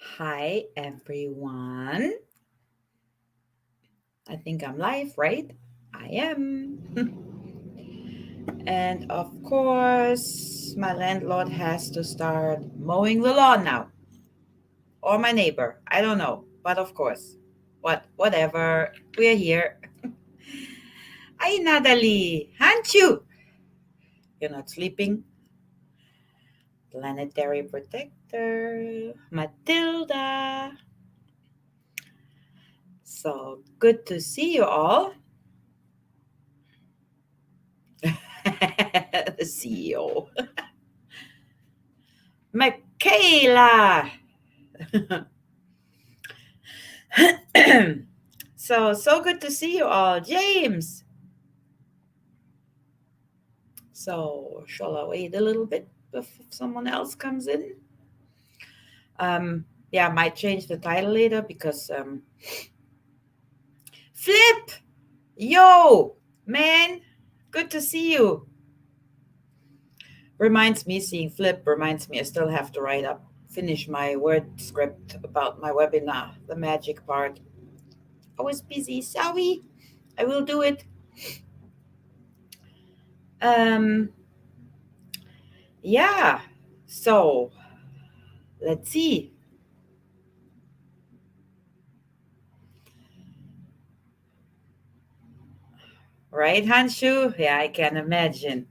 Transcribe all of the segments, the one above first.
Hi, everyone. I think I'm live, right? I am. And of course, my landlord has to start mowing the lawn now. Or my neighbor. I don't know. But of course. Whatever. We're here. Hi, Natalie. Hanchu. You're not sleeping? Planetary protector. Matilda. So good to see you all. The CEO. Michaela. So good to see you all. James. So shall I wait a little bit if someone else comes in? Yeah, I might change the title later because Flip! Yo! Man, good to see you. Reminds me, seeing Flip reminds me I still have to finish my word script about my webinar, the magic part. I was busy, sorry. I will do it. Um, yeah. So let's see. Right, Hanshu? Yeah, I can imagine.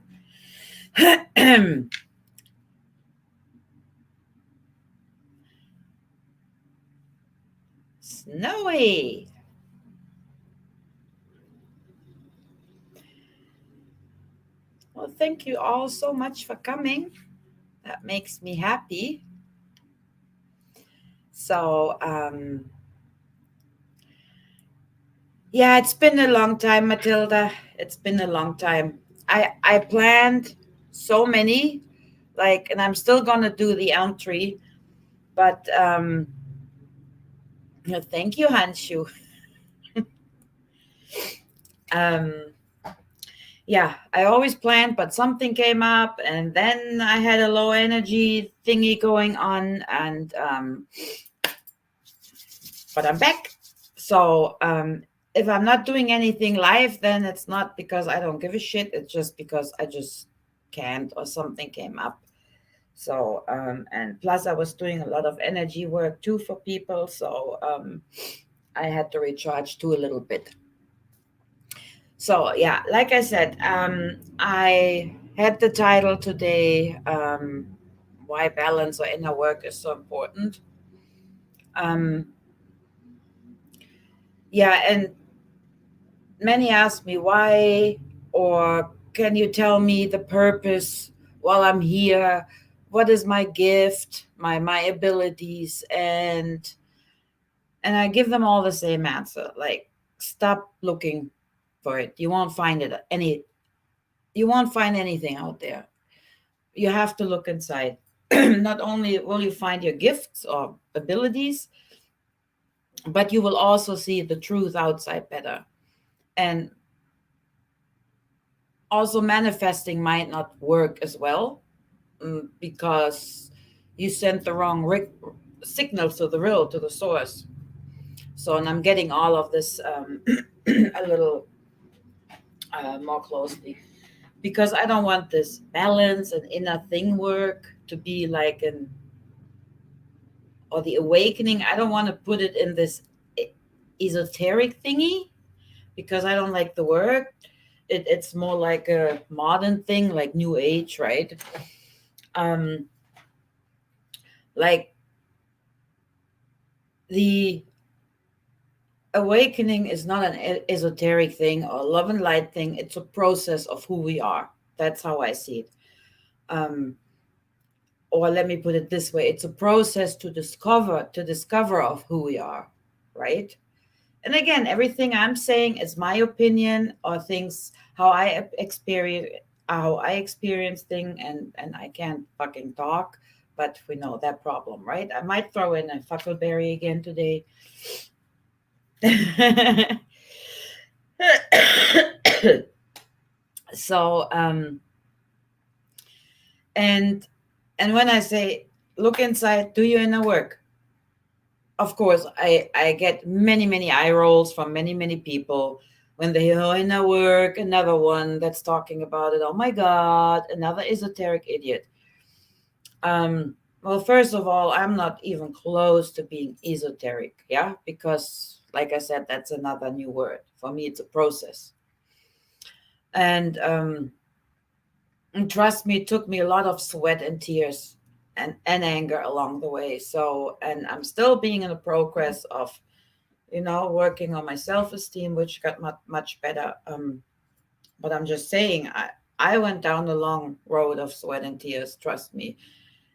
Snowy. Well, thank you all so much for coming. That makes me happy. So, yeah, it's been a long time, Matilda. It's been a long time. I planned so many, like, and I'm still gonna do the elm tree, but thank you, Hanshu. Um, yeah, I always planned, but something came up, and then I had a low energy thingy going on, and but I'm back. So if I'm not doing anything live, then it's not because I don't give a shit. It's just because I just can't or something came up. So and plus I was doing a lot of energy work too for people, so I had to recharge too a little bit. So yeah, like I said, I had the title today, why balance or inner work is so important. Um, yeah, and many ask me why, or can you tell me the purpose while I'm here? What is my gift, my abilities, and I give them all the same answer. Like, stop looking for it. You won't find anything out there. You have to look inside. Not only will you find your gifts or abilities, but you will also see the truth outside better. And also, manifesting might not work as well, because you sent the wrong signals to the real, to the source. So, and I'm getting all of this a little more closely because I don't want this balance and inner thing work to be like an or the awakening. I don't want to put it in this esoteric thingy because I don't like the word. It's more like a modern thing, like New Age, right? Um, like the awakening is not an esoteric thing or love and light thing. It's a process of who we are. That's how I see it. Um, or let me put it this way: it's a process to discover of who we are, right? And again, everything I'm saying is my opinion or things how I experience thing, and I can't fucking talk, but we know that problem, right? I might throw in a fuckleberry again today. So and and when I say look inside, do your inner work, of course, I get many eye rolls from many people when they hear, oh, in a work, another one that's talking about it. Oh my God, another esoteric idiot. Well, first of all, I'm not even close to being esoteric, yeah, because like I said, that's another new word. For me, it's a process. And trust me, it took me a lot of sweat and tears and anger along the way. So, and I'm still being in the progress of, working on my self-esteem, which got much better. But I'm just saying, I went down a long road of sweat and tears, trust me,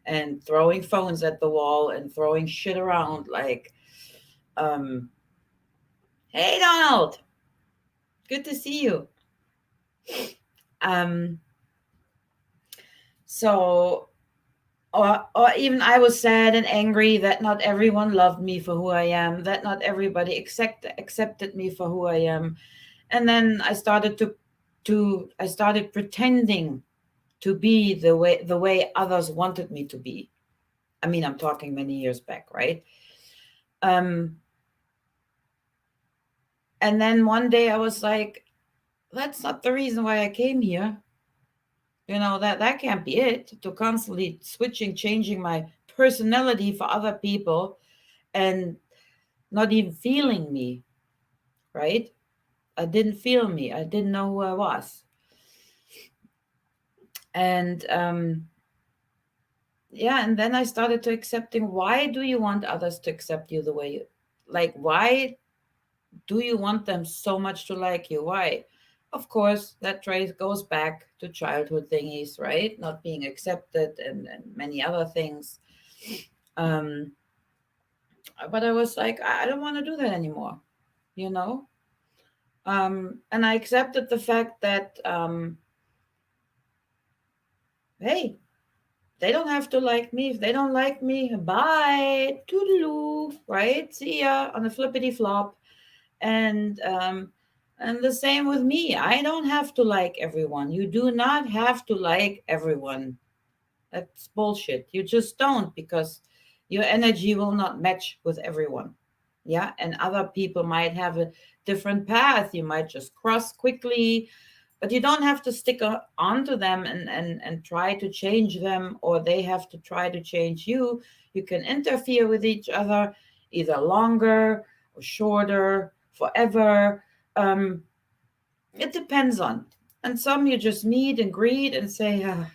and throwing phones at the wall and throwing shit around like, um, hey, Donald, good to see you. Um, so, or even I was sad and angry that not everyone loved me for who I am, that not everybody accepted me for who I am. And then I started pretending to be the way others wanted me to be. I mean, I'm talking many years back, right? Um, and then one day I was like, that's not the reason why I came here. That can't be it, to constantly changing my personality for other people and not even feeling me, right? I didn't feel me. I didn't know who I was. And yeah, and then I started to accepting, why do you want others to accept you the way you, like, why do you want them so much to like you? Why? Of course, that trait goes back to childhood thingies, right? Not being accepted and many other things. Um, but I was like, I don't want to do that anymore, you know? And I accepted the fact that, hey, they don't have to like me. If they don't like me, bye, toodaloo, right? See ya on the flippity flop. And the same with me. I don't have to like everyone. You do not have to like everyone. That's bullshit. You just don't, because your energy will not match with everyone. Yeah, and other people might have a different path. You might just cross quickly, but you don't have to stick onto them and try to change them, or they have to try to change you. You can interfere with each other, either longer or shorter, forever. um, it depends on. And some you just meet and greet and say, "Ah,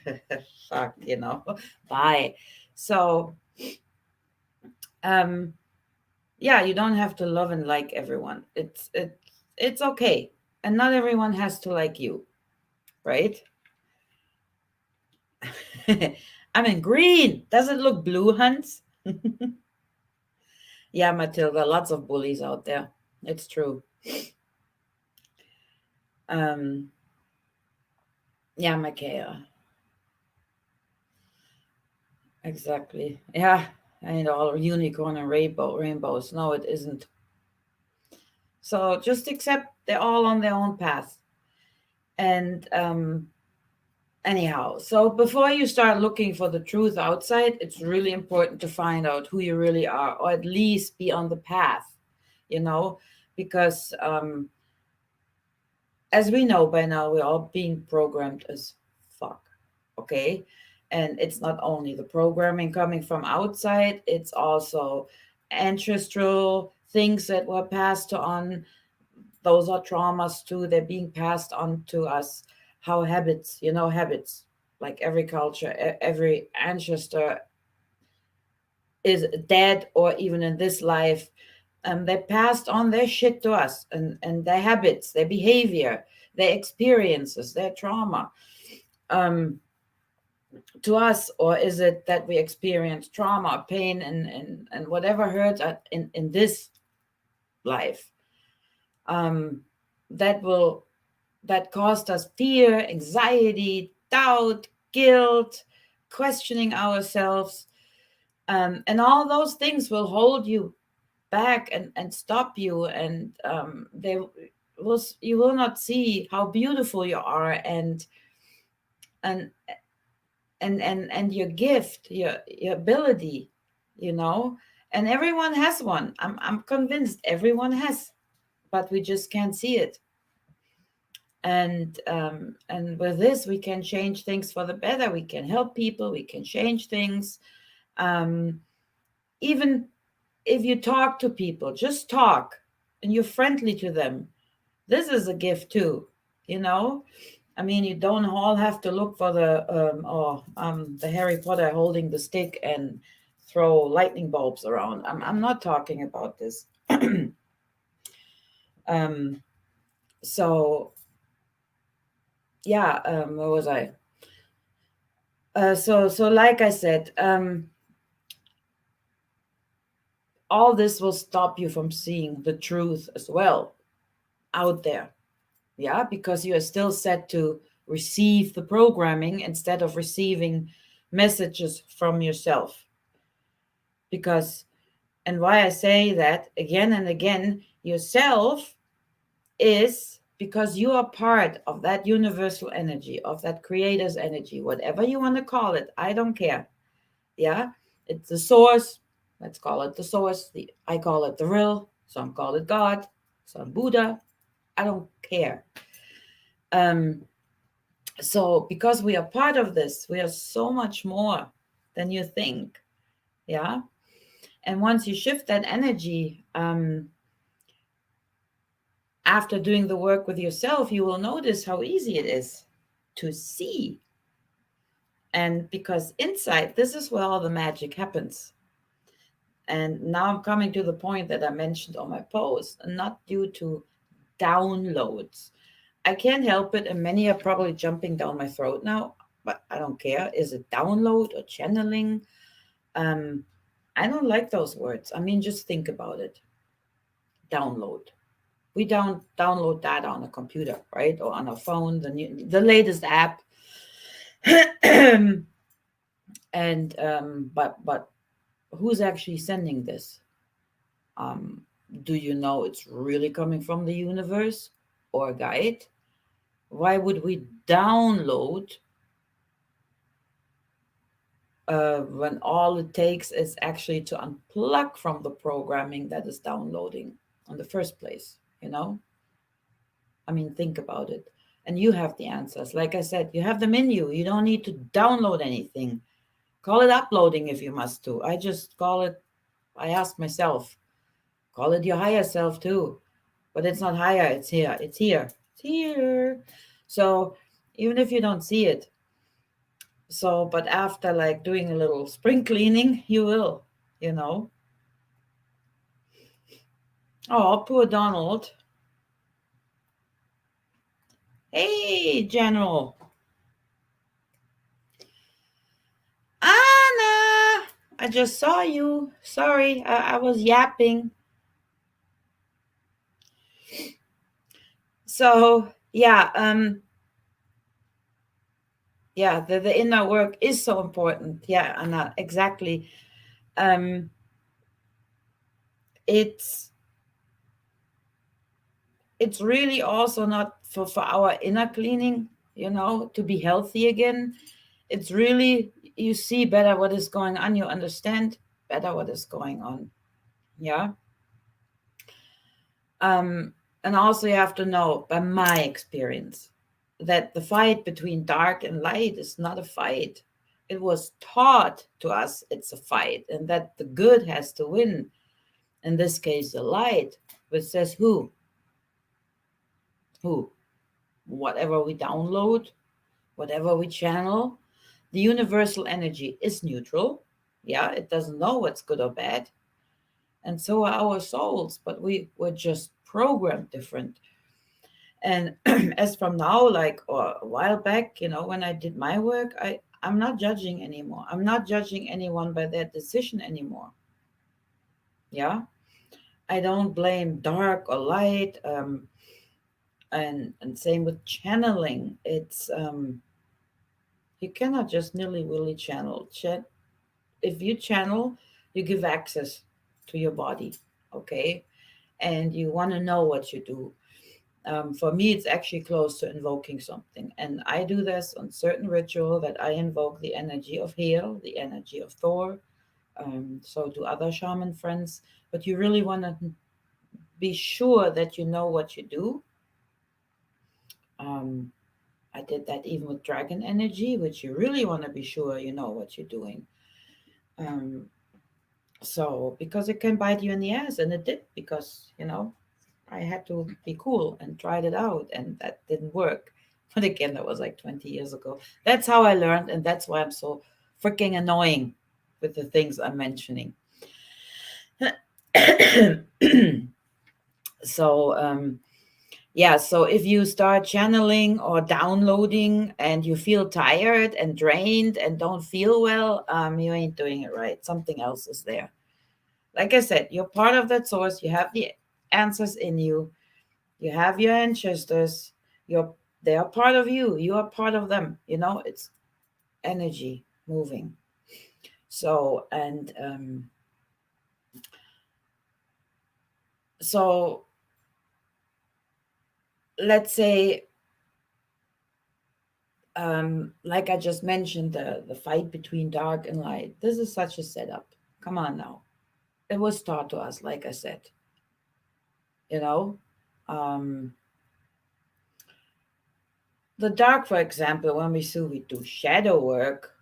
fuck, bye." So um yeah, you don't have to love and like everyone. It's okay, and not everyone has to like you, right? I'm in green. Does it look blue, Hans? Yeah, Matilda, lots of bullies out there. It's true. Um, yeah, Michaela. Exactly. Yeah, and all unicorn and rainbows. No, it isn't. So just accept they're all on their own path. And anyhow, so before you start looking for the truth outside, it's really important to find out who you really are, or at least be on the path, you know, because as we know by now, we're all being programmed as fuck. Okay. And it's not only the programming coming from outside, it's also ancestral things that were passed on. Those are traumas too. They're being passed on to us. How habits, habits, like every culture, every ancestor is dead or even in this life. They passed on their shit to us, and their habits, their behavior, their experiences, their trauma, um, to us. Or is it that we experience trauma, pain, and whatever hurts in this life, um, that will that caused us fear, anxiety, doubt, guilt, questioning ourselves. And all those things will hold you back and stop you. And you will not see how beautiful you are, and and your gift, your ability, you know. And everyone has one. I'm convinced everyone has, but we just can't see it. And with this, we can change things for the better. We can help people. We can change things. Um, Even if you talk to people, just talk, and you're friendly to them. This is a gift too, you know. I mean, you don't all have to look for the Harry Potter holding the stick and throw lightning bulbs around. I'm not talking about this. um, so yeah, where was I? So like I said, all this will stop you from seeing the truth as well out there. Yeah, because you are still set to receive the programming instead of receiving messages from yourself. Because, and why I say that again and again, yourself is because you are part of that universal energy, of that creator's energy, whatever you want to call it. I don't care. Yeah, it's the source. Let's call it the source. I call it the real. Some call it God. Some Buddha. I don't care. Um, so because we are part of this, we are so much more than you think. Yeah, and once you shift that energy, after doing the work with yourself, you will notice how easy it is to see. And because inside, this is where all the magic happens. And now I'm coming to the point that I mentioned on my post, not due to downloads. I can't help it, and many are probably jumping down my throat now, but I don't care. Is it download or channeling? Um, I don't like those words. I mean, just think about it. Download. We don't download that on a computer, right, or on a phone, the latest app. But who's actually sending this? Um, do you know it's really coming from the universe or a guide? Why would we download when all it takes is actually to unplug from the programming that is downloading in the first place? You know, I mean, think about it. And you have the answers. Like I said, you have them in you. You don't need to download anything. Call it uploading if you must to. I just call it, I ask myself, call it your higher self too. But it's not higher, it's here. It's here. It's here. So even if you don't see it, so but after like doing a little spring cleaning, you will, you know. Oh, poor Donald. Hey, General. Anna, I just saw you. Sorry, I was yapping. So yeah, the inner work is so important. Yeah, Anna, exactly. Um, it's it's really also not for our inner cleaning, you know, to be healthy again. It's really, you see better what is going on, you understand better what is going on. Yeah. um and also you have to know, by my experience, that the fight between dark and light is not a fight. It was taught to us it's a fight, and that the good has to win, in this case the light, which says who whatever we download, whatever we channel, the universal energy is neutral. Yeah, it doesn't know what's good or bad. And so are our souls, but we were just programmed different. And as from now, like, or a while back, you know, when I did my work, I'm not judging anymore. I'm not judging anyone by their decision anymore. Yeah. I don't blame dark or light. And same with channeling. It's you cannot just nilly-willy channel. If you channel, you give access to your body, okay? And you want to know what you do. For me, it's actually close to invoking something. And I do this on certain ritual, that I invoke the energy of Hel, the energy of Thor, So do other shaman friends. But you really want to be sure that you know what you do. Um, I did that even with dragon energy, which you really want to be sure you know what you're doing. Um, so because it can bite you in the ass, and it did, because I had to be cool and tried it out, and that didn't work. But again, that was like 20 years ago. That's how I learned, and that's why I'm so freaking annoying with the things I'm mentioning. So yeah, so if you start channeling or downloading and you feel tired and drained and don't feel well, you ain't doing it right. Something else is there. Like I said, you're part of that source. You have the answers in you. You have your ancestors. They are part of you. You are part of them. It's energy moving. So so let's say, like I just mentioned, the fight between dark and light. This is such a setup. Come on now. It was taught to us, like I said. You know, um, the dark, for example, when we do shadow work,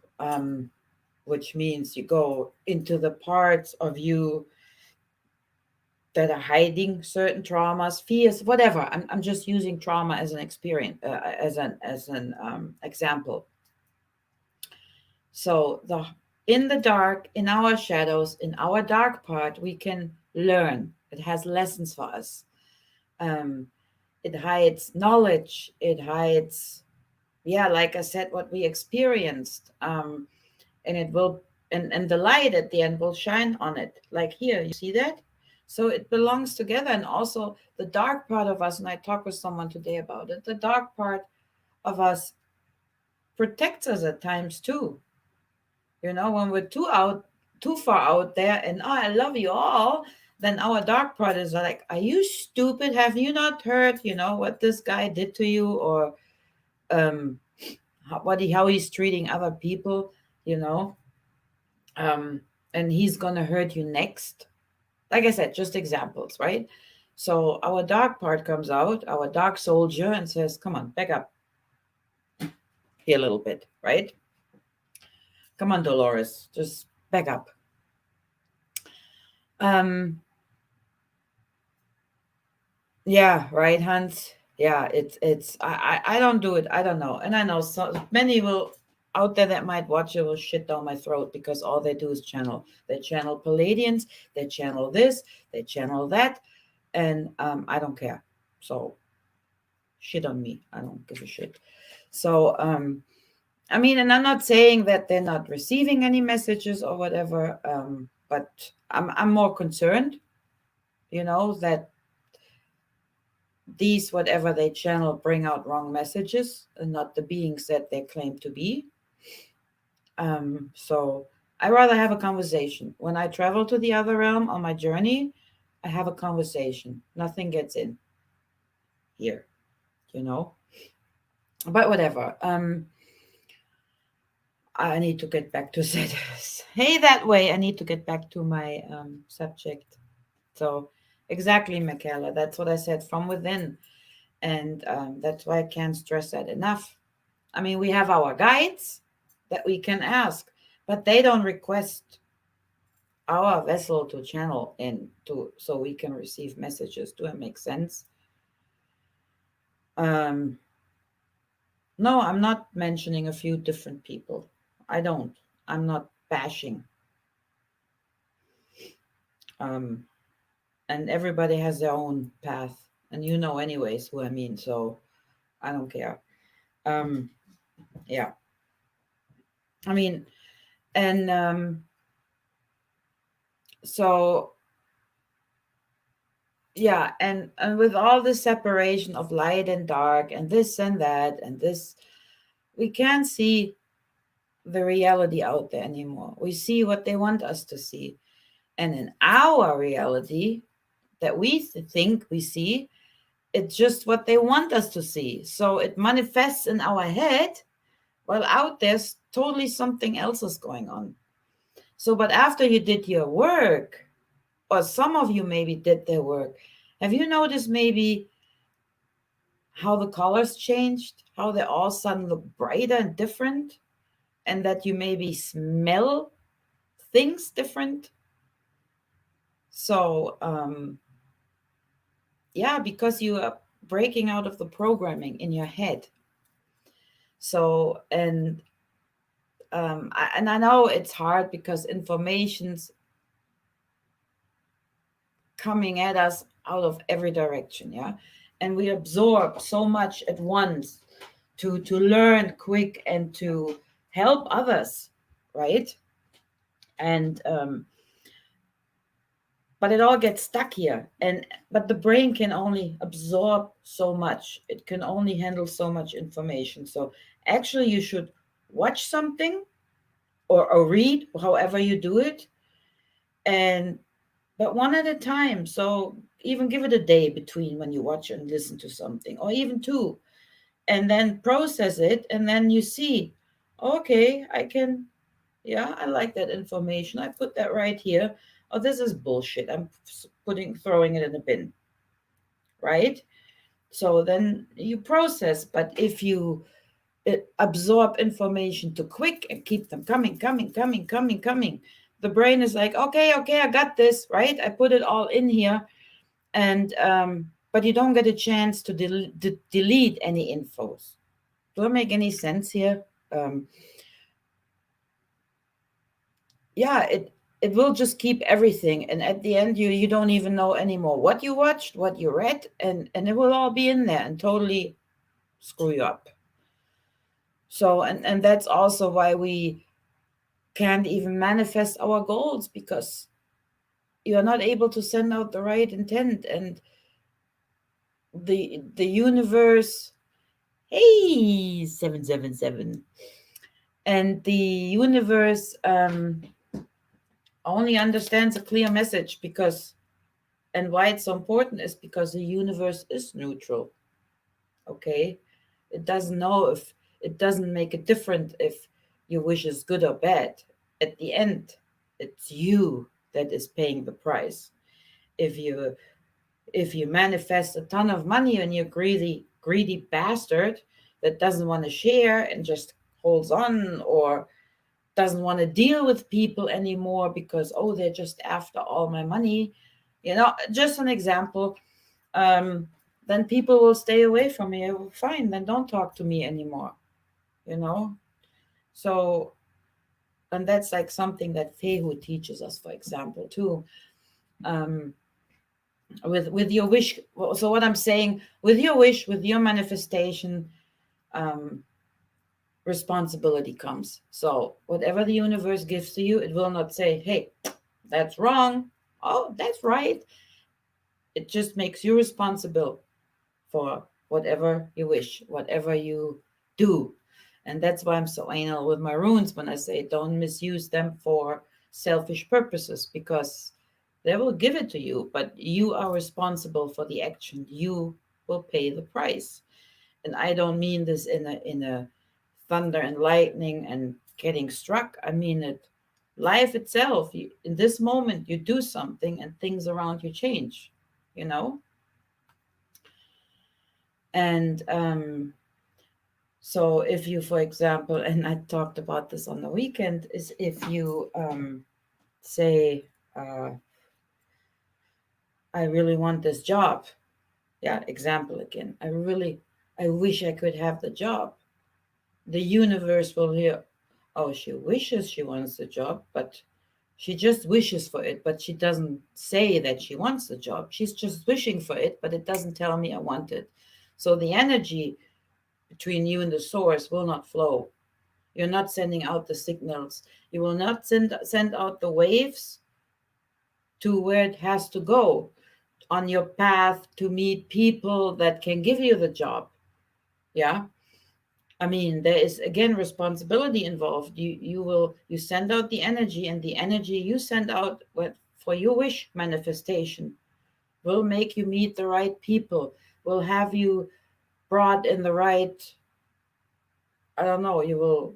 which means you go into the parts of you that are hiding certain traumas, fears, whatever. I'm just using trauma as an experience, as an example. So in the dark, in our shadows, in our dark part, we can learn. It has lessons for us. Um, it hides knowledge. It hides, yeah, like I said, what we experienced. And it will, and the light at the end will shine on it. Like here, you see that? So it belongs together. And also the dark part of us, and I talked with someone today about it, the dark part of us protects us at times too. When we're too far out there, and I love you all, then our dark part is like, are you stupid? Have you not heard, what this guy did to you, or um, how he's treating other people, you know, um, and he's gonna hurt you next. Like I said, just examples, right? So our dark part comes out, our dark soldier, and says, "Come on, back up here a little bit, right? Come on, Dolores, just back up." Um, Yeah, right, Hans. Yeah, it's I don't do it. I don't know. And I know so many will out there that might watch it will shit down my throat, because all they do is channel. They channel Palladians, they channel this, they channel that, and I don't care. So shit on me. I don't give a shit. So I mean, and I'm not saying that they're not receiving any messages or whatever, but I'm more concerned, that these, whatever they channel, bring out wrong messages and not the beings that they claim to be. So I rather have a conversation. When I travel to the other realm on my journey, I have a conversation. Nothing gets in here, you know. But whatever. I need to get back to that. Hey, that way. I need to get back to my subject. So exactly, Michaela. That's what I said, from within. And that's why I can't stress that enough. I mean, we have our guides that we can ask, but they don't request our vessel to channel in to so we can receive messages. Do it make sense? Um, no, I'm not mentioning a few different people. I don't. I'm not bashing. Um, and everybody has their own path, and anyways who I mean. So I don't care. Um, yeah. I mean, and so yeah, and with all the separation of light and dark and this and that and this, we can't see the reality out there anymore. We see what they want us to see, and in our reality that we think we see, it's just what they want us to see. So it manifests in our head, while out there's totally something else is going on. So, but after you did your work, or some of you maybe did their work, have you noticed maybe how the colors changed, how they all of a sudden look brighter and different, and that you maybe smell things different? So, yeah, because you are breaking out of the programming in your head. So, and I know it's hard because information's coming at us out of every direction, yeah, and we absorb so much at once to learn quick and to help others, right? And but it all gets stuck here, and but the brain can only absorb so much, it can only handle so much information. So actually you should watch something, or read, however you do it, and but one at a time. So even give it a day between when you watch and listen to something, or even two, and then process it, and then you see, okay, I can, yeah, I like that information, I put that right here. Oh, this is bullshit, I'm throwing it in the bin, right? So then you process. But if you absorb information too quick and keep them coming, the brain is like, okay, I got this, right? I put it all in here. And but you don't get a chance to delete any infos. Do I make any sense here? Yeah, it will just keep everything, and at the end you don't even know anymore what you watched, what you read, and it will all be in there and totally screw you up. So, and that's also why we can't even manifest our goals, because you are not able to send out the right intent, and the universe, hey, 777, and the universe only understands a clear message. Because, and why it's so important is because the universe is neutral. Okay, it doesn't know if, it doesn't make a difference if your wish is good or bad. At the end, it's you that is paying the price. If you manifest a ton of money and you're greedy bastard that doesn't want to share and just holds on, or doesn't want to deal with people anymore because, oh, they're just after all my money, just an example, then people will stay away from me. Fine, then don't talk to me anymore, you know so. And that's like something that Fehu teaches us, for example, too. um, with your wish. So what I'm saying, with your wish, with your manifestation, um, responsibility comes. So whatever the universe gives to you, it will not say, hey, that's wrong, oh, that's right. It just makes you responsible for whatever you wish, whatever you do. And that's why I'm so anal with my runes when I say don't misuse them for selfish purposes, because they will give it to you, but you are responsible for the action. You will pay the price. And I don't mean this in a thunder and lightning and getting struck. I mean it, life itself. In this moment, you do something and things around you change, you know? And so if you, for example, and I talked about this on the weekend, is if you say, I really want this job. Yeah, example again. I wish I could have the job. The universe will hear, oh, she wishes she wants the job, but she just wishes for it, but she doesn't say that she wants the job. She's just wishing for it, but it doesn't tell me I want it. So the energy between you and the source will not flow. You're not sending out the signals. You will not send out the waves to where it has to go on your path to meet people that can give you the job. Yeah. I mean, there is again responsibility involved. You send out the energy, and the energy you send out for your wish manifestation will make you meet the right people, will have you brought in the right, I don't know, you will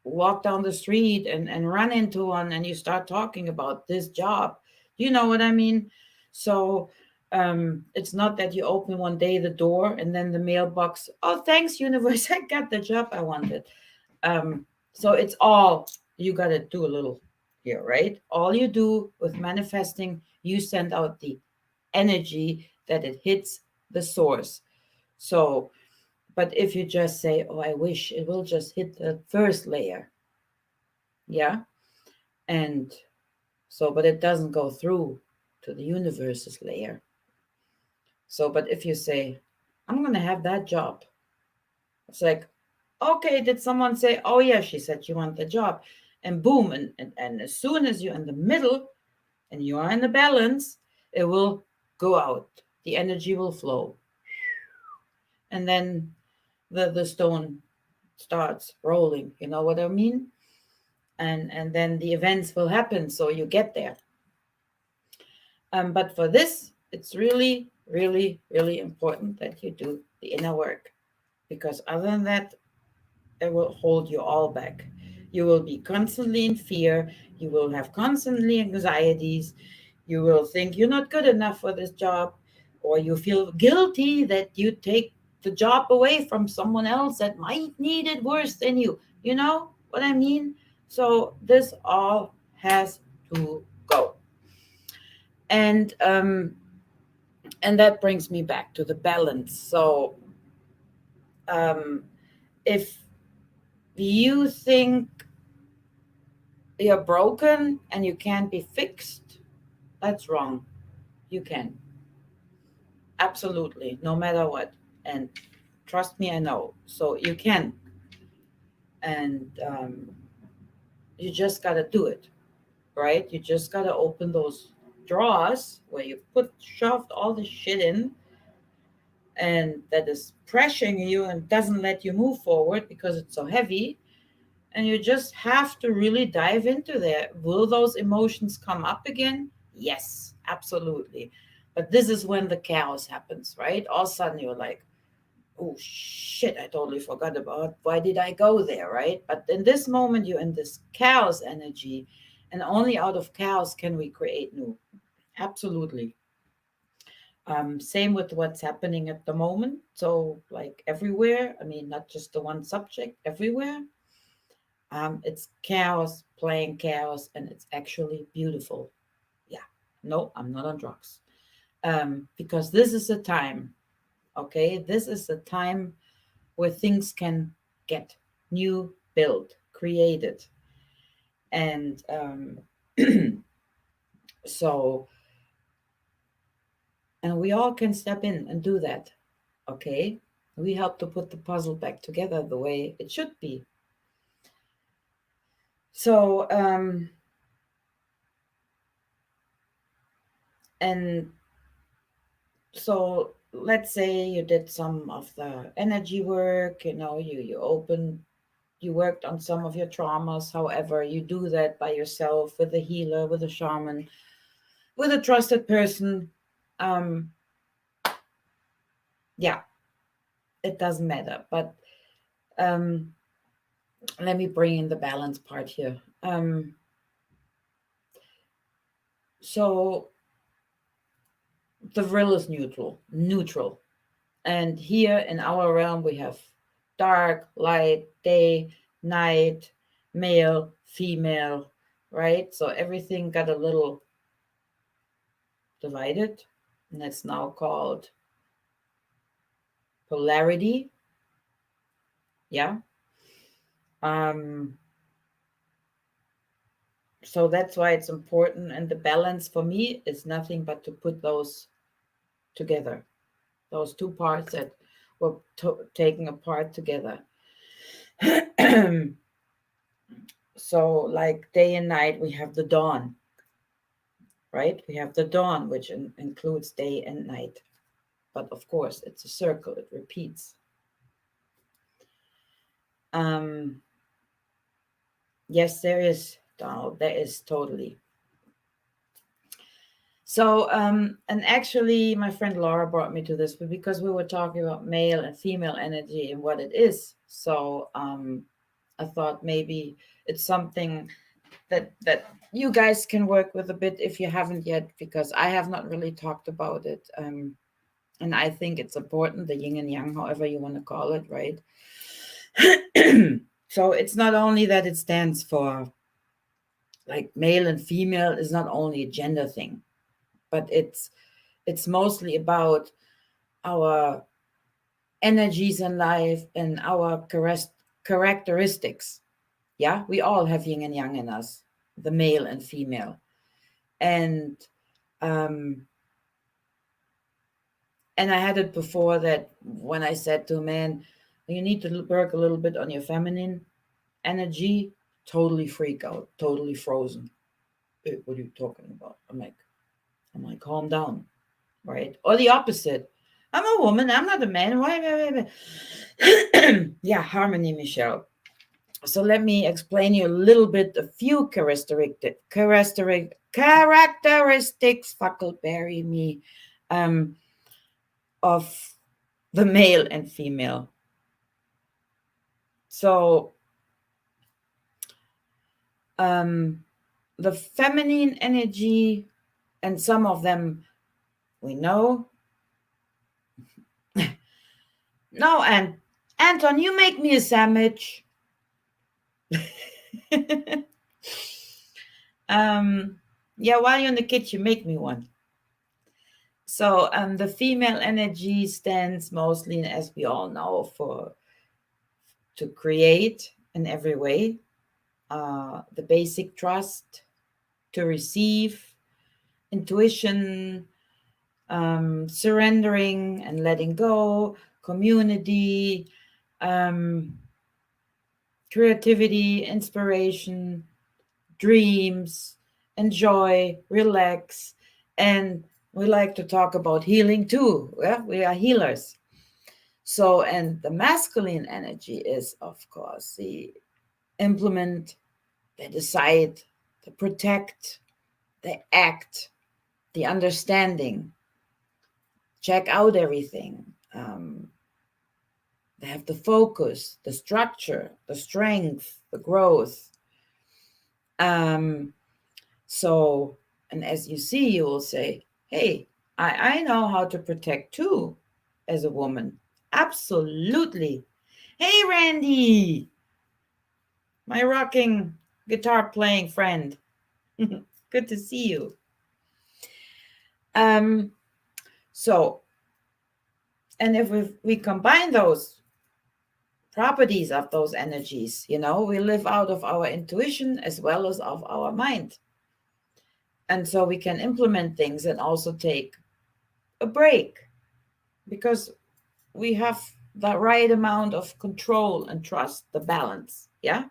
walk down the street and run into one and you start talking about this job. You know what I mean? So it's not that you open one day the door and then the mailbox, oh, thanks, universe, I got the job I wanted. So it's all you got to do a little here, right? All you do with manifesting, you send out the energy that it hits the source. So, but if you just say, oh, I wish it will just hit the first layer, yeah, and so, but it doesn't go through to the universe's layer. So, but if you say, I'm going to have that job, it's like, okay, did someone say, oh, yeah, she said she want the job? And boom, and as soon as you're in the middle and you are in the balance, it will go out. The energy will flow. And then the stone starts rolling. You know what I mean? And then the events will happen. So you get there. But for this, it's really, really, really important that you do the inner work, because other than that, it will hold you all back. You will be constantly in fear. You will have constantly anxieties. You will think you're not good enough for this job, or you feel guilty that you take the job away from someone else that might need it worse than you. You know what I mean? So this all has to go. And and that brings me back to the balance. So um, if you think you're broken and you can't be fixed, that's wrong. You can. Absolutely. No matter what. And trust me, I know. So you can. And you just got to do it, right? You just got to open those drawers where you shoved all the shit in, and that is pressuring you and doesn't let you move forward because it's so heavy. And you just have to really dive into there. Will those emotions come up again? Yes, absolutely. But this is when the chaos happens, right? All of a sudden you're like, oh shit, I totally forgot about why did I go there, right? But in this moment, you're in this chaos energy, and only out of chaos can we create new. Absolutely. Same with what's happening at the moment. So, like everywhere, I mean, not just the one subject, everywhere. It's chaos playing chaos, and it's actually beautiful. Yeah. No, I'm not on drugs. Because this is the time, okay? This is the time where things can get new, built, created. And so, and we all can step in and do that, okay? We help to put the puzzle back together the way it should be. So, and so let's say you did some of the energy work, you worked on some of your traumas. However, you do that by yourself, with a healer, with a shaman, with a trusted person. um yeah, it doesn't matter, but um let me bring in the balance part here. So the real is neutral. And here in our realm, we have dark, light, day, night, male, female, right? So everything got a little divided, and it's now called polarity. Yeah. Um, so that's why it's important. And the balance for me is nothing but to put those together, those two parts that were taken apart together. So, like day and night, we have the dawn, right? We have the dawn, which includes day and night. But of course, it's a circle, it repeats. Um, yes, there is, Donald, there is totally. So, and actually, my friend Laura brought me to this because we were talking about male and female energy and what it is. So, I thought maybe it's something that you guys can work with a bit if you haven't yet, because I have not really talked about it. And I think it's important, the yin and yang, however you want to call it, right? So it's not only that it stands for like male and female, is not only a gender thing, but it's mostly about our energies in life and our characteristics. Yeah, we all have yin and yang in us, the male and female. And um and I had it before that when I said to a man, you need to work a little bit on your feminine energy, totally freak out, totally frozen. What are you talking about? I'm like, calm down, right? Or the opposite. I'm a woman. I'm not a man. Why? Yeah, harmony, Michelle. So let me explain you a little bit, a few characteristics, Huckleberry me, um, of the male and female. So the feminine energy, and some of them we know. No, and Anton, you make me a sandwich. Yeah, while you're in the kitchen, make me one. So the female energy stands mostly, as we all know, for to create in every way, the basic trust, to receive, intuition, surrendering and letting go, community, creativity, inspiration, dreams, enjoy, relax, and we like to talk about healing too. Yeah, we are healers. So, and the masculine energy is, of course, the implement, they decide, they protect, they act, the understanding, check out everything. They have the focus, the structure, the strength, the growth. So, and as you see, you will say, hey, I know how to protect too as a woman. Absolutely. Hey, Randy, my rocking guitar playing friend. Good to see you. So, and if we combine those properties of those energies, we live out of our intuition as well as of our mind. And so we can implement things and also take a break, because we have the right amount of control and trust, the balance. Yeah.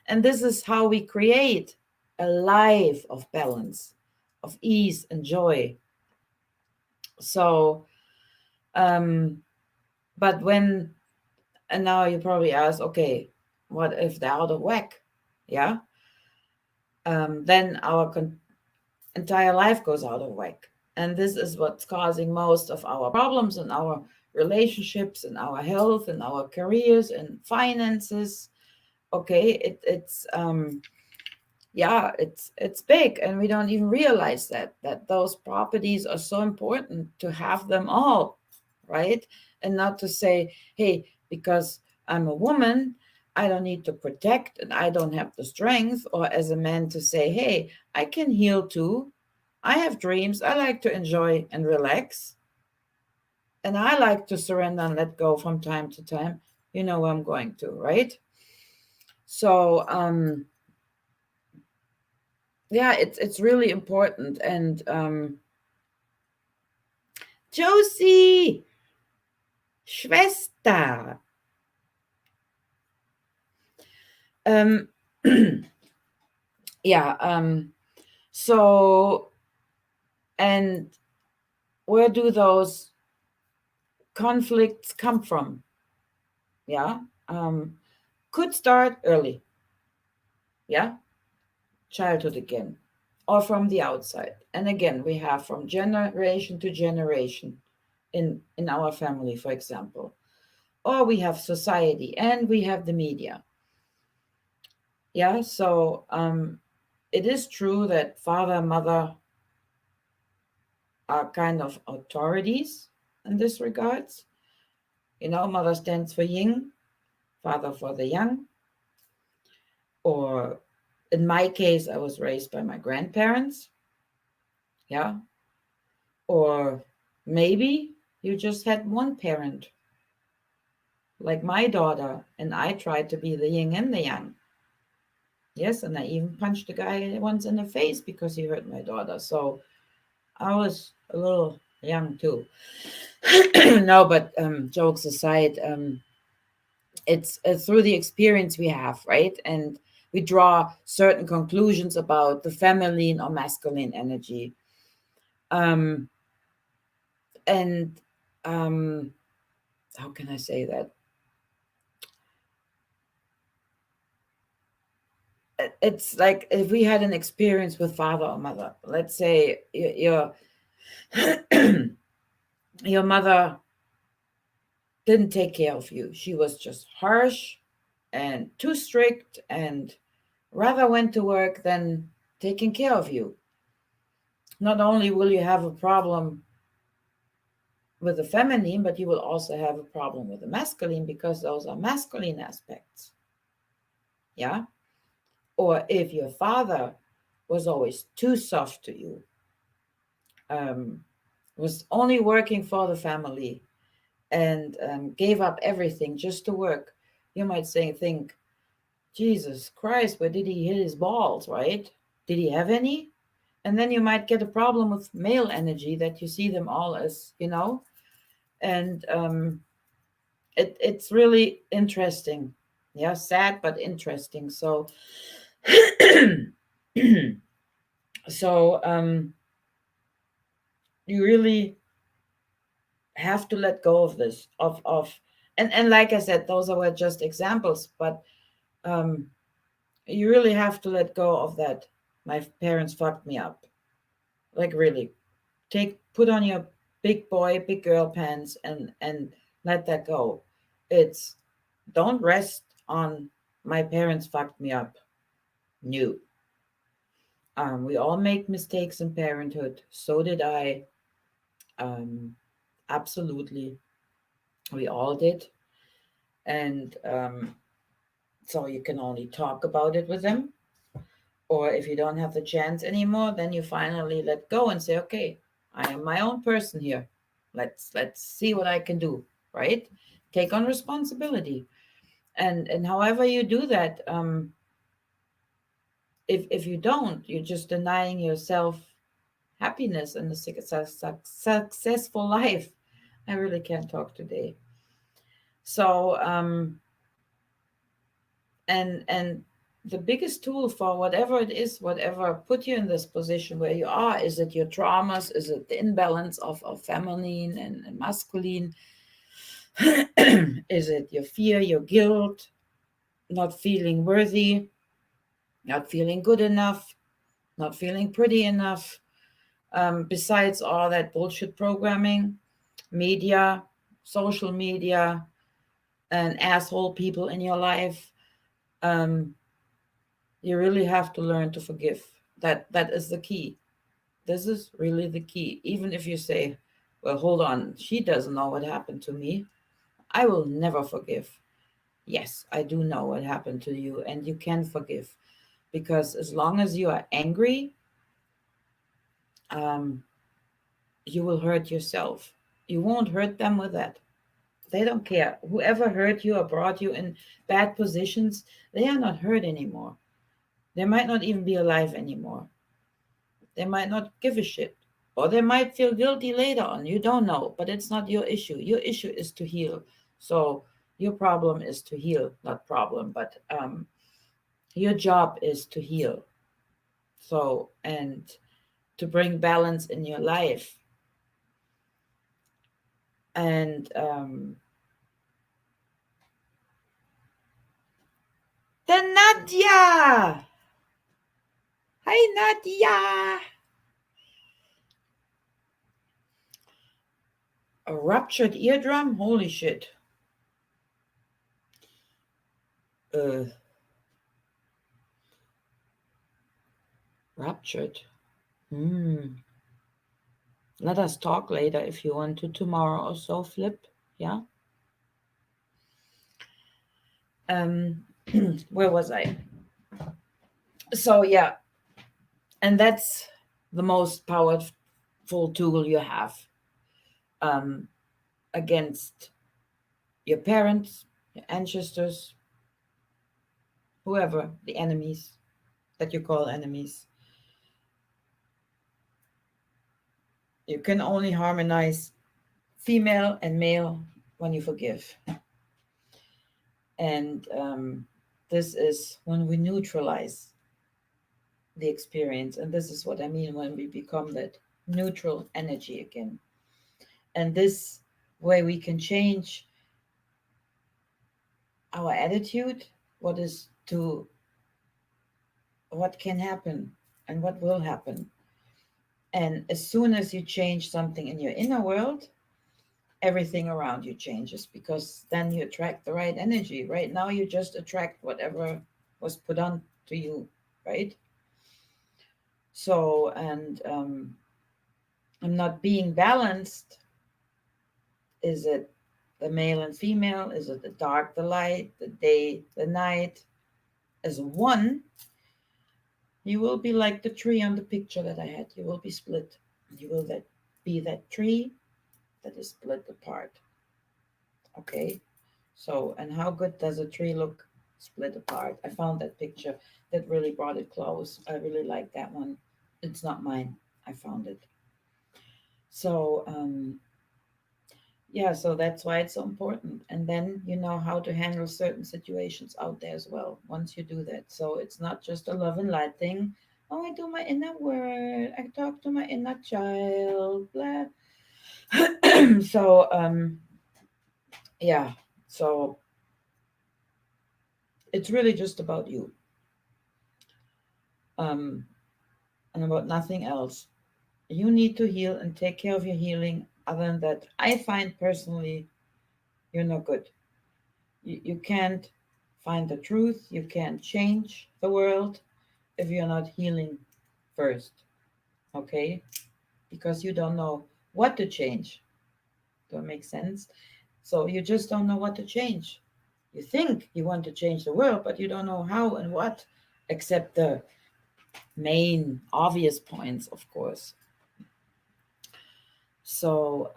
And this is how we create a life of balance, of ease and joy. So, but when, and now you probably ask, okay, what if they're out of whack? Yeah. Then our entire life goes out of whack. And this is what's causing most of our problems in our relationships and our health and our careers and finances. Okay, it's big, and we don't even realize that those properties are so important to have them all, right? And not to say, hey, because I'm a woman, I don't need to protect and I don't have the strength, or as a man to say, hey, I can heal too. I have dreams. I like to enjoy and relax. And I like to surrender and let go from time to time. You know where I'm going to, right? So, yeah, it's really important. And Josie, Schwester. Yeah, so, and where do those conflicts come from? Yeah, could start early. Yeah, childhood again, or from the outside. And again, we have from generation to generation in our family, for example, or we have society and we have the media. Yeah, so it is true that father and mother are kind of authorities in this regards. Mother stands for yin, father for the yang. Or in my case, I was raised by my grandparents. Yeah. Or maybe you just had one parent, like my daughter, and I tried to be the yin and the yang. Yes, and I even punched a guy once in the face because he hurt my daughter. So I was a little young too. No, but jokes aside, it's through the experience we have, right? And we draw certain conclusions about the feminine or masculine energy. Um, and how can I say that? It's like if we had an experience with father or mother. Let's say your your mother didn't take care of you. She was just harsh and too strict and rather went to work than taking care of you. Not only will you have a problem with the feminine, but you will also have a problem with the masculine because those are masculine aspects. Yeah. Or if your father was always too soft to you, um, was only working for the family and gave up everything just to work, you might think, Jesus Christ, where did he hit his balls, right? Did he have any? And then you might get a problem with male energy that you see them all as, and it's really interesting. Yeah, sad but interesting. So, so you really have to let go of this, and like I said, those were just examples, but um, you really have to let go of that. My parents fucked me up, like really. Put on your big boy, big girl pants and let that go. It's don't rest on my parents fucked me up. No. We all make mistakes in parenthood. So did I. Um, Absolutely. We all did. And so you can only talk about it with them. Or if you don't have the chance anymore, then you finally let go and say, okay, I am my own person here. Let's see what I can do, right? Take on responsibility. And however you do that, if you don't, you're just denying yourself happiness and a successful life. I really can't talk today. So and the biggest tool for whatever it is, whatever put you in this position where you are, is it your traumas, is it the imbalance of feminine and masculine, is it your fear, your guilt, not feeling worthy, not feeling good enough, not feeling pretty enough, besides all that bullshit programming, media, social media, and asshole people in your life. um, you really have to learn to forgive. That is the key. This is really the key. Even if you say, well, hold on, she doesn't know what happened to me, I will never forgive. Yes, I do know what happened to you, and you can forgive, because as long as you are angry, um, you will hurt yourself. You won't hurt them with that. They don't care. Whoever hurt you or brought you in bad positions, they are not hurt anymore. They might not even be alive anymore. They might not give a shit. Or they might feel guilty later on. You don't know, but it's not your issue. Your issue is to heal. So your problem is to heal, not problem, but your job is to heal. So, and to bring balance in your life. And then Nadia. Hi, Nadia. A ruptured eardrum? Holy shit. Uh, Raptured. Hmm. Let us talk later if you want to tomorrow or so, Flip. Yeah. Um, where was I? So yeah, and that's the most powerful tool you have um, against your parents, your ancestors, whoever, the enemies that you call enemies. You can only harmonize female and male when you forgive. And this is when we neutralize the experience. And this is what I mean when we become that neutral energy again. And this way we can change our attitude, what is to what can happen and what will happen. And as soon as you change something in your inner world, everything around you changes because then you attract the right energy. Right now, you just attract whatever was put on to you, right? So, and I'm not being balanced. Is it the male and female? Is it the dark, the light, the day, the night? As one, you will be like the tree on the picture that I had. You will be split. You will be that tree that is split apart. Okay. So, and how good does a tree look split apart? I found that picture that really brought it close. I really like that one. It's not mine. I found it. So, yeah, so that's why it's so important. And then you know how to handle certain situations out there as well once you do that. So it's not just a love and light thing. Oh, I do my inner work. I talk to my inner child. Blah. So yeah. So it's really just about you. Um and about nothing else. You need to heal and take care of your healing. Other than that, I find personally you're not good. You can't find the truth. You can't change the world if you're not healing first. Okay? Because you don't know what to change. Don't make sense? So you just don't know what to change. You think you want to change the world, but you don't know how and what, except the main obvious points, of course. So,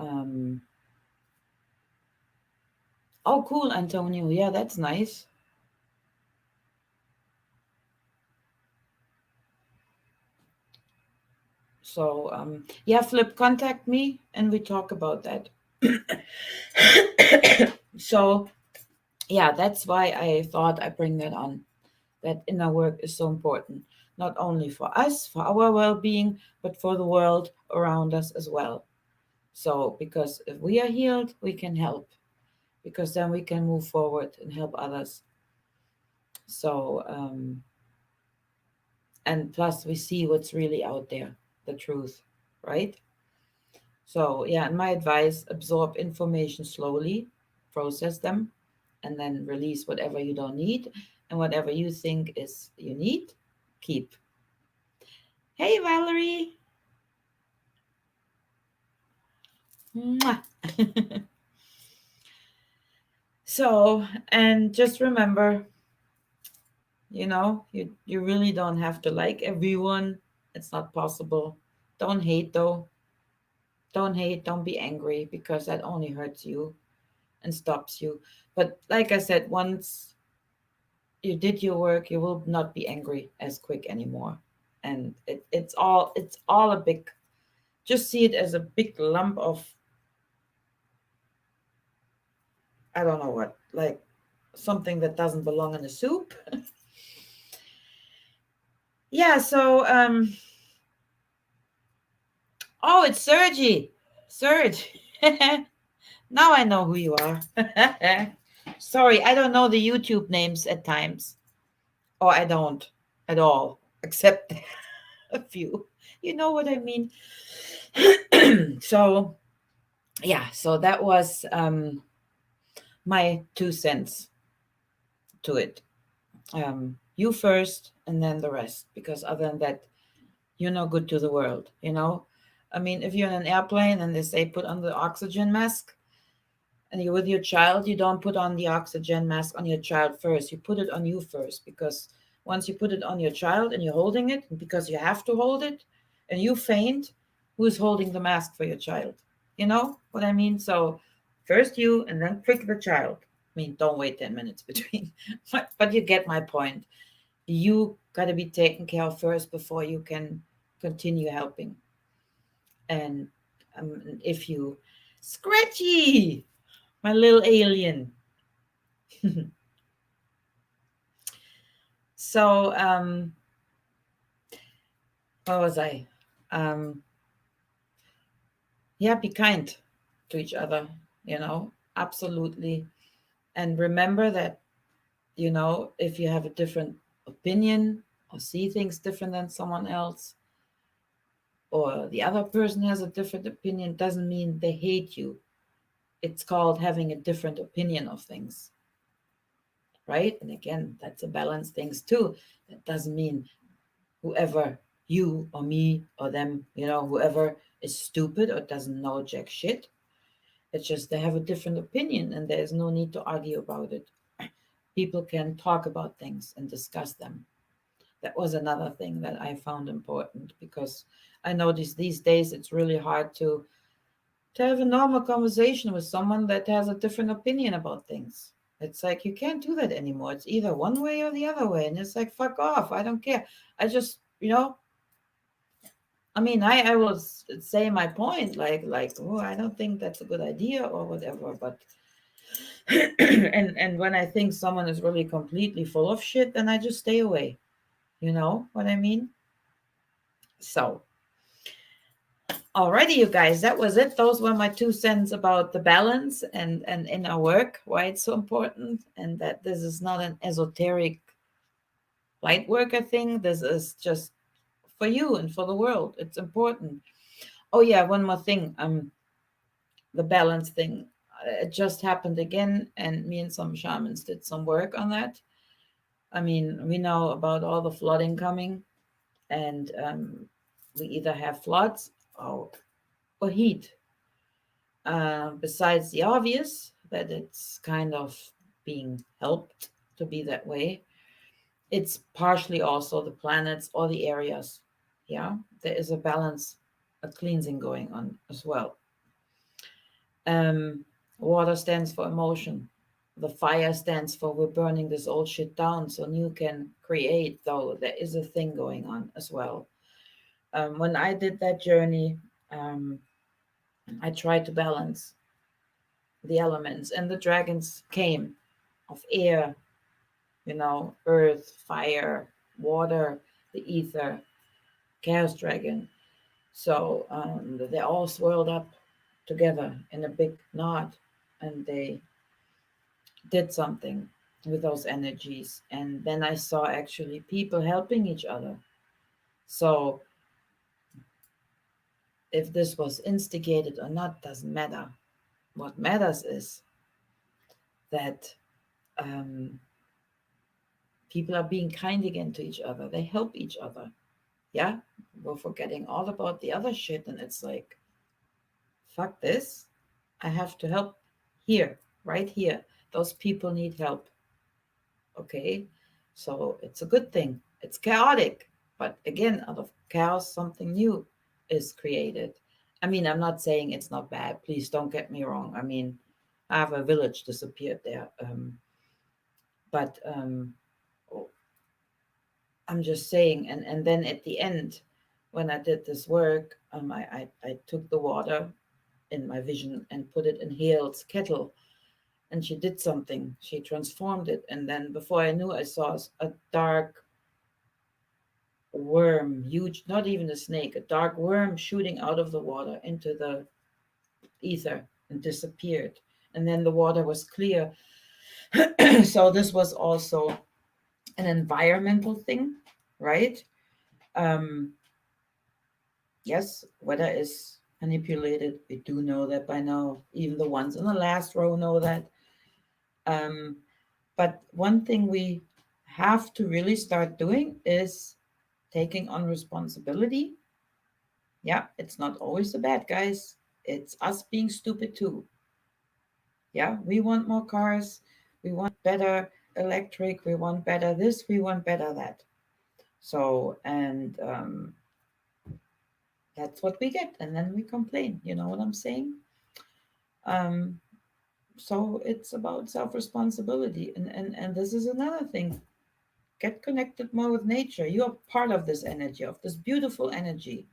oh, cool, Antonio. Yeah, that's nice. So, yeah, Flip, contact me and we talk about that. So, yeah, that's why I thought I bring that on. That inner work is so important, not only for us, for our well being, but for the world around us as well. So, because if we are healed, we can help, because then we can move forward and help others. So, and plus, we see what's really out there, the truth, right? So, yeah, and my advice, absorb information slowly, process them, and then release whatever you don't need, and whatever you think is you need, keep. Hey, Valerie. Mwah. So, and just remember, you really don't have to like everyone. It's not possible. Don't hate though. Don't hate, don't be angry because that only hurts you and stops you. But like I said, once you did your work, you will not be angry as quick anymore. And it's all a big, just see it as a big lump of, I don't know what, like something that doesn't belong in a soup. Yeah, so oh, it's Sergi. Serge. Now I know who you are. Sorry, I don't know the YouTube names at times. Or I don't at all, except a few. You know what I mean? So yeah, so that was my 2 cents to it. You first and then the rest, because other than that, you're no good to the world, you know? I mean, if you're in an airplane and they say put on the oxygen mask and you're with your child, you don't put on the oxygen mask on your child first. You put it on you first, because once you put it on your child and you're holding it, because you have to hold it, and you faint, who's holding the mask for your child? You know what I mean? So first you, and then quick the child. I mean, don't wait 10 minutes between, but you get my point. You got to be taken care of first before you can continue helping. And if you, Scratchy, my little alien. So, what was I? Um, yeah, be kind to each other, absolutely. And remember that, if you have a different opinion or see things different than someone else, or the other person has a different opinion, doesn't mean they hate you. It's called having a different opinion of things, right? And again, that's a balance things too. That doesn't mean whoever, you or me or them, whoever is stupid or doesn't know jack shit. It's just they have a different opinion and there's no need to argue about it. People can talk about things and discuss them. That was another thing that I found important, because I notice these days it's really hard to have a normal conversation with someone that has a different opinion about things. It's like you can't do that anymore. It's either one way or the other way. And it's like, fuck off. I don't care. I just, I mean, I will say my point, like, oh, I don't think that's a good idea or whatever. But and when I think someone is really completely full of shit, then I just stay away. You know what I mean? So, alrighty, you guys, that was it. Those were my 2 cents about the balance and in our work, why it's so important, and that this is not an esoteric light worker thing. This is just for you and for the world. It's important. Oh yeah, one more thing. The balance thing. It just happened again, and me and some shamans did some work on that. I mean, we know about all the flooding coming, and we either have floods or heat. Besides the obvious that it's kind of being helped to be that way, it's partially also the planets or the areas. Yeah, there is a balance, a cleansing going on as well. Um, Water stands for emotion. The fire stands for we're burning this old shit down so new can create, though there is a thing going on as well. When I did that journey, um, I tried to balance the elements, and the dragons came of air, earth, fire, water, the ether, chaos dragon. So they all swirled up together in a big knot, and they did something with those energies. And then I saw actually people helping each other. So if this was instigated or not doesn't matter. What matters is that um, people are being kind again to each other. They help each other. Yeah, we're forgetting all about the other shit, and it's like, fuck this. I have to help here, right here. Those people need help. Okay, so it's a good thing. It's chaotic, but again, out of chaos, something new is created. I mean, I'm not saying it's not bad. Please don't get me wrong. I mean, I have a village disappeared there. But oh, I'm just saying, and then at the end, when I did this work, I took the water in my vision and put it in Hale's kettle, and she did something. She transformed it, and then before I knew, I saw a dark worm, huge, not even a snake, a dark worm shooting out of the water into the ether and disappeared. And then the water was clear. So this was also an environmental thing, right? Um, yes, weather is manipulated. We do know that by now. Even the ones in the last row know that. But one thing we have to really start doing is taking on responsibility. Yeah, it's not always the bad guys. It's us being stupid too. Yeah, we want more cars. We want better electric. We want better this. We want better that. So, and that's what we get. And then we complain. You know what I'm saying? Um, so it's about self-responsibility. And this is another thing. Get connected more with nature. You are part of this energy, of this beautiful energy.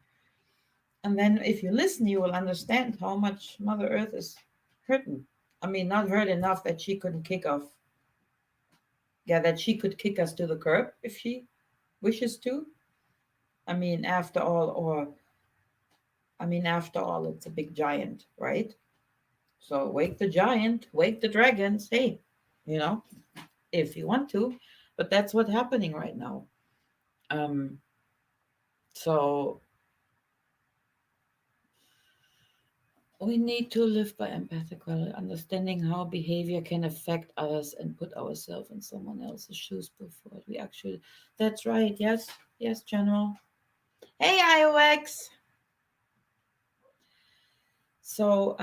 And then if you listen, you will understand how much Mother Earth is hurting. I mean, not hurt enough that she couldn't kick off. Yeah, that she could kick us to the curb if she wishes to. I mean, after all, after all, it's a big giant, right? So wake the giant, wake the dragons. Hey, you know, if you want to, but that's what's happening right now. Um, so we need to live by empathic value, understanding how behavior can affect others and put ourselves in someone else's shoes before we actually. That's right. Yes, yes, General. Hey, IOX. So,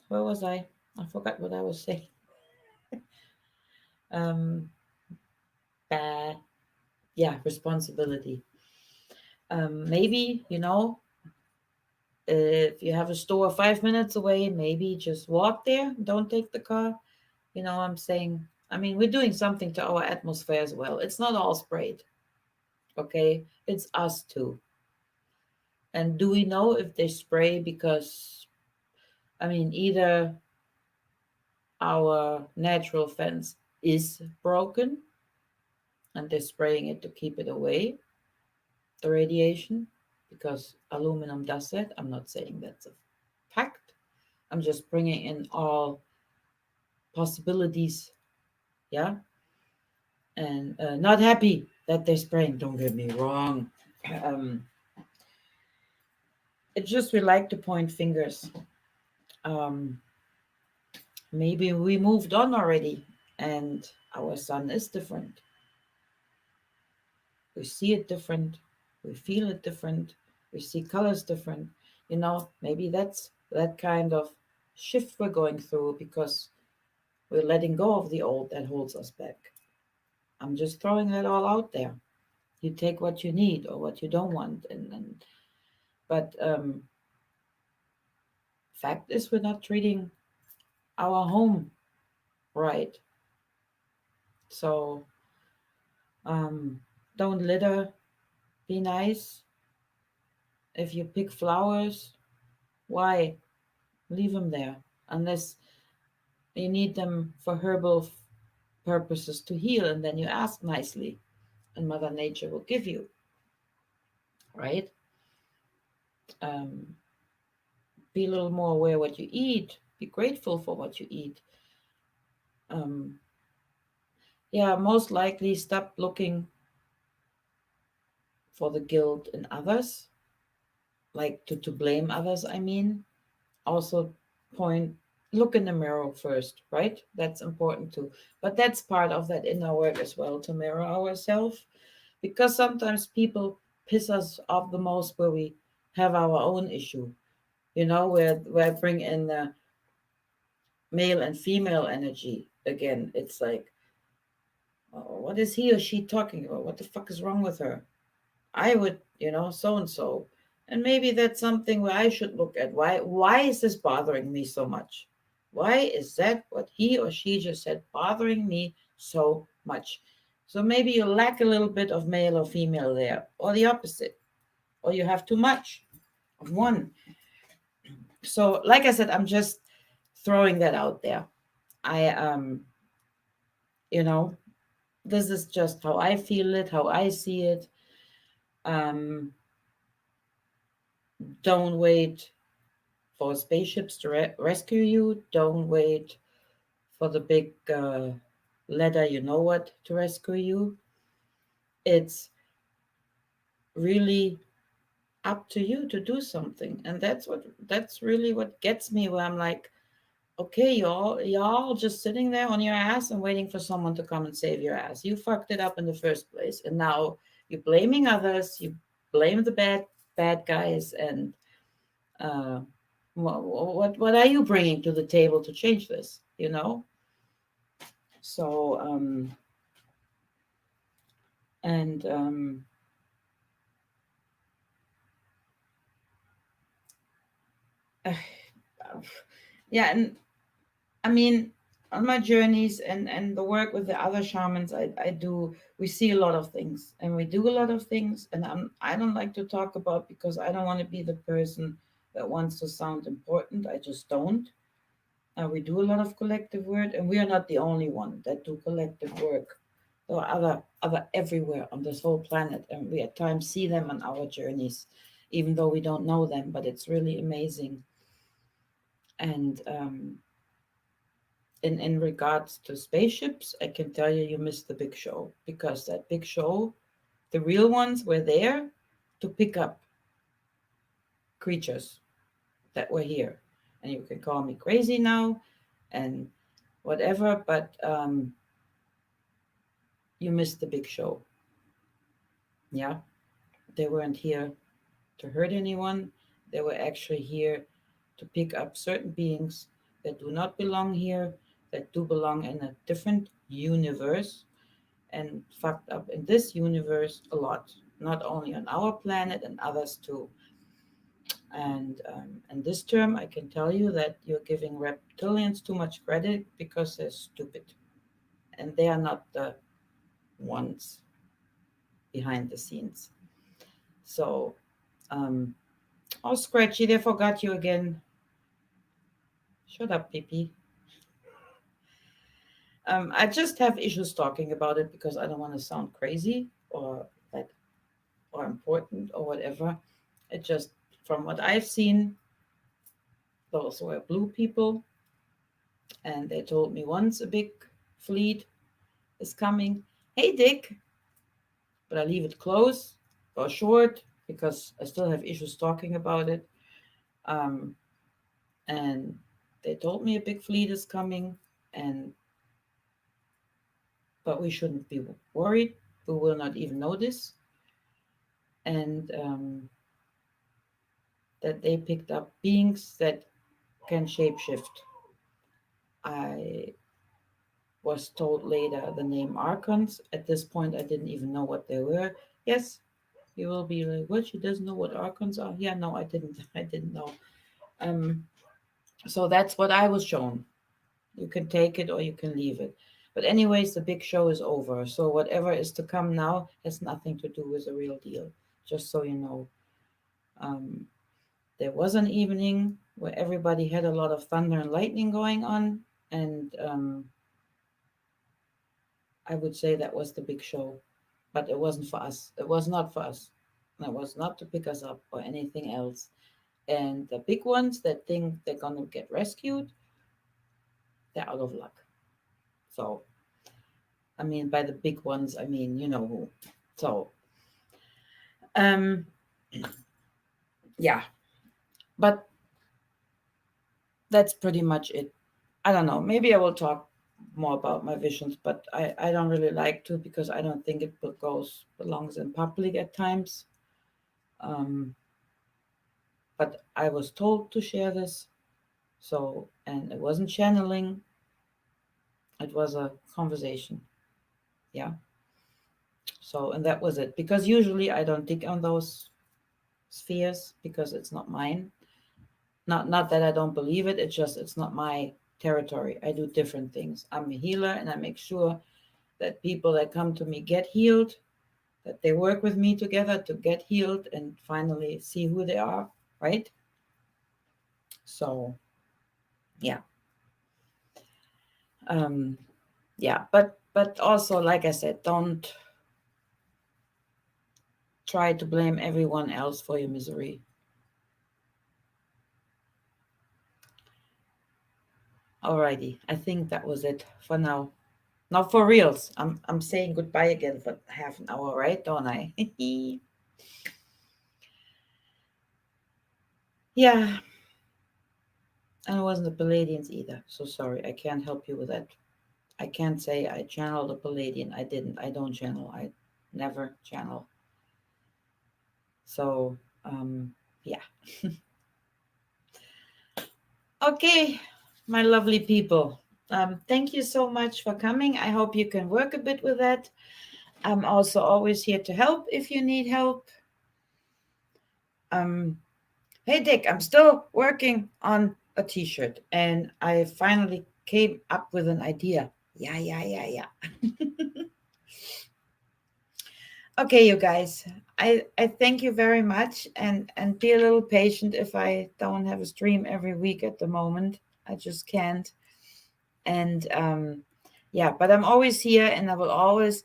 where was I? I forgot what I was saying. Um, bad. Yeah, responsibility. Maybe if you have a store 5 minutes away, maybe just walk there. Don't take the car. I'm saying. I mean, we're doing something to our atmosphere as well. It's not all sprayed, okay? It's us too. And do we know if they spray because, I mean, either our natural fence is broken and they're spraying it to keep it away, the radiation, because aluminum does that. I'm not saying that's a fact. I'm just bringing in all possibilities, yeah? And not happy that they're spraying, don't get me wrong. Um, it's just we like to point fingers. Um, maybe we moved on already and our sun is different. We see it different. We feel it different. We see colors different. Maybe that's that kind of shift we're going through because we're letting go of the old that holds us back. I'm just throwing that all out there. You take what you need or what you don't want, but fact is we're not treating our home right. So um, don't litter. Be nice. If you pick flowers, why leave them there unless you need them for herbal purposes to heal, and then you ask nicely, and Mother Nature will give you, right? Um, be a little more aware what you eat. Be grateful for what you eat. Um, yeah, most likely stop looking for the guilt in others, like to blame others. I mean, also point look in the mirror first, right? That's important too. But that's part of that inner work as well, to mirror ourselves, because sometimes people piss us off the most where we have our own issue, where I bring in the male and female energy again. It's like, oh, what is he or she talking about? What the fuck is wrong with her? I would, so and so. And maybe that's something where I should look at. Why is this bothering me so much? Why is that what he or she just said bothering me so much? So maybe you lack a little bit of male or female there, or the opposite, or you have too much of one. So, like I said, I'm just throwing that out there. I you know, this is just how I feel it, how I see it. Um, don't wait for spaceships to rescue you. Don't wait for the big ladder, you know what, to rescue you. It's really up to you to do something, and that's really what gets me. Where I'm like, okay, y'all just sitting there on your ass and waiting for someone to come and save your ass. You fucked it up in the first place, and now You're blaming others. You blame the bad guys, and uh, what are you bringing to the table to change this? So and yeah, and I mean, on my journeys and the work with the other shamans I do, we see a lot of things and we do a lot of things, and I don't like to talk about because I don't want to be the person that wants to sound important. I just don't. We do a lot of collective work, and we are not the only one that do collective work. There are other everywhere on this whole planet, and we at times see them on our journeys, even though we don't know them. But it's really amazing. And in regards to spaceships, I can tell you missed the big show, because that big show, the real ones were there to pick up creatures that were here. And you can call me crazy now and whatever, but you missed the big show. Yeah, they weren't here to hurt anyone. They were actually here to pick up certain beings that do not belong here, that do belong in a different universe, and fucked up in this universe a lot, not only on our planet and others too. And this term, I can tell you that you're giving reptilians too much credit because they're stupid, and they are not the ones behind the scenes. So, um, oh, Scratchy, they forgot you again. Shut up, Pippi. I just have issues talking about it because I don't want to sound crazy or like or important or whatever. It just, from what I've seen, those were blue people, and they told me once a big fleet is coming. Hey, Dick, but I leave it close or short because I still have issues talking about it. Um, and they told me a big fleet is coming, and but we shouldn't be worried. We will not even notice, and that they picked up beings that can shapeshift. I was told later the name Archons. At this point, I didn't even know what they were. Yes, you will be like, "What? She doesn't know what Archons are?" Yeah, no, I didn't. I didn't know. Um, so that's what I was shown. You can take it or you can leave it. But anyways, the big show is over. So whatever is to come now has nothing to do with the real deal. Just so you know. Um, there was an evening where everybody had a lot of thunder and lightning going on, and I would say that was the big show. But it wasn't for us. It was not for us. It was not to pick us up or anything else. And the big ones that think they're gonna get rescued, they're out of luck. So I mean, by the big ones, I mean you know who. So um, yeah, but that's pretty much it. I don't know. Maybe I will talk more about my visions, but I don't really like to because I don't think it belongs in public at times. Um, but I was told to share this, so, and it wasn't channeling, it was a conversation. Yeah. So, and that was it. Because usually I don't dig on those spheres because it's not mine. Not that I don't believe it. It's just it's not my territory. I do different things. I'm a healer, and I make sure that people that come to me get healed, that they work with me together to get healed and finally see who they are, right? So, yeah. Um yeah, but also, like I said, don't try to blame everyone else for your misery. Alrighty, I think that was it for now. Not for reals. I'm saying goodbye again for half an hour, right? Don't I? Yeah, and it wasn't the Palladians either. So sorry, I can't help you with that. I can't say I channeled a Palladian. I didn't. I don't channel. I never channel. So yeah. Okay, my lovely people. Thank you so much for coming. I hope you can work a bit with that. I'm also always here to help if you need help. Hey Dick, I'm still working on a t-shirt and I finally came up with an idea. Yeah. Okay, you guys. I thank you very much and be a little patient if I don't have a stream every week at the moment. I just can't. And yeah, but I'm always here and I will always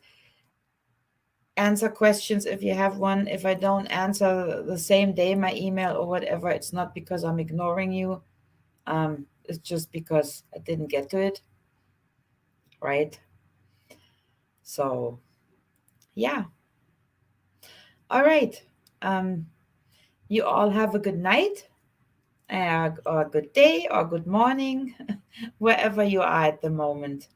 answer questions if you have one. If I don't answer the same day my email or whatever, it's not because I'm ignoring you. It's just because I didn't get to it, right? So yeah. All right. Um, you all have a good night, or a good day, or good morning, wherever you are at the moment.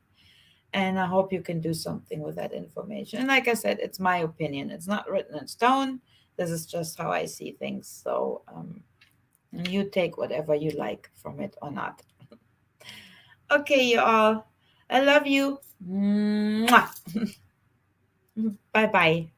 And I hope you can do something with that information. And like I said, it's my opinion. It's not written in stone. This is just how I see things. So you take whatever you like from it or not. Okay, you all. I love you. Mwah. Bye bye.